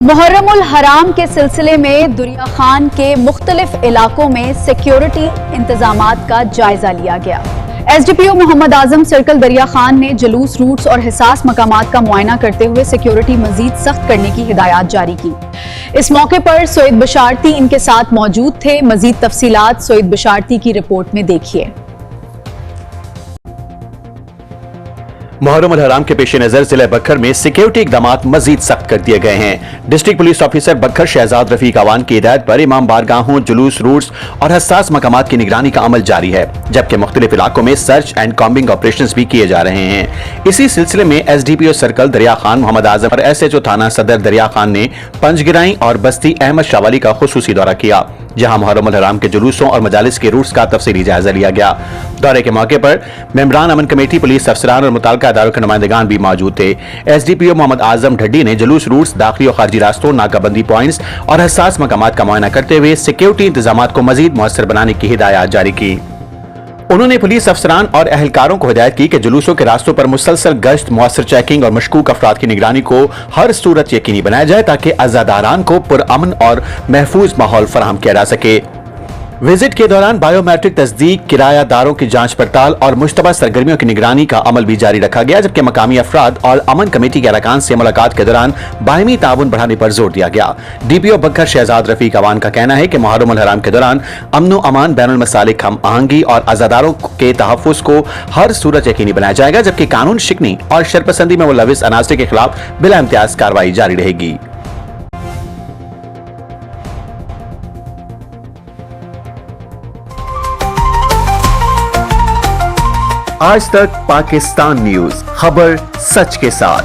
محرم الحرام کے سلسلے میں دریا خان کے مختلف علاقوں میں سیکیورٹی انتظامات کا جائزہ لیا گیا۔ ایس ڈی پی او محمد اعظم سرکل دریا خان نے جلوس روٹس اور حساس مقامات کا معائنہ کرتے ہوئے سیکیورٹی مزید سخت کرنے کی ہدایات جاری کی۔ اس موقع پر سعید بشارتی ان کے ساتھ موجود تھے۔ مزید تفصیلات سعید بشارتی کی رپورٹ میں دیکھیے۔ محرم الحرام کے پیش نظر ضلع بکھر میں سیکیورٹی اقدامات مزید سخت کر دیے گئے ہیں۔ ڈسٹرکٹ پولیس آفیسر بکھر شہزاد رفیق عوان کی ہدایت پر امام بارگاہوں، جلوس روٹس اور حساس مقامات کی نگرانی کا عمل جاری ہے، جبکہ مختلف علاقوں میں سرچ اینڈ کامبنگ آپریشنز بھی کیے جا رہے ہیں۔ اسی سلسلے میں ایس ڈی پی او سرکل دریا خان محمد اعظم اور ایس ایچ او تھانہ صدر دریا خان نے پنج گرائی اور بستی احمد شاہ والی کا خصوصی دورہ کیا، جہاں محرم الحرام کے جلوسوں اور مجالس کے روٹس کا تفصیلی جائزہ لیا گیا۔ دورے کے موقع پر ممبران امن کمیٹی، پولیس افسران اور متعلقہ اداروں کے نمائندگان بھی موجود تھے۔ ایس ڈی پی او محمد اعظم ڈھڈی نے جلوس روٹس، داخلی اور خارجی راستوں، ناکہ بندی پوائنٹس اور حساس مقامات کا معائنہ کرتے ہوئے سیکیورٹی انتظامات کو مزید مؤثر بنانے کی ہدایات جاری کی۔ انہوں نے پولیس افسران اور اہلکاروں کو ہدایت کی کہ جلوسوں کے راستوں پر مسلسل گشت، مؤثر چیکنگ اور مشکوک افراد کی نگرانی کو ہر صورت یقینی بنایا جائے تاکہ عزاداران کو پرامن اور محفوظ ماحول فراہم کیا جا سکے۔ وزٹ کے دوران بائیو میٹرک تصدیق، کرایہ داروں کی جانچ پڑتال اور مشتبہ سرگرمیوں کی نگرانی کا عمل بھی جاری رکھا گیا، جبکہ مقامی افراد اور امن کمیٹی کے ارکان سے ملاقات کے دوران باہمی تعاون بڑھانے پر زور دیا گیا۔ ڈی پی او بکھر شہزاد رفیق عوان کا کہنا ہے کہ محرم الحرام کے دوران امن و امان، بین المسالک ہم آہنگی اور عزاداروں کے تحفظ کو ہر صورت یقینی بنایا جائے گا، جبکہ قانون شکنی اور شرپسندی میں ملوث عناصر کے خلاف بلا امتیاز کارروائی جاری رہے گی۔ آج تک پاکستان نیوز، خبر سچ کے ساتھ۔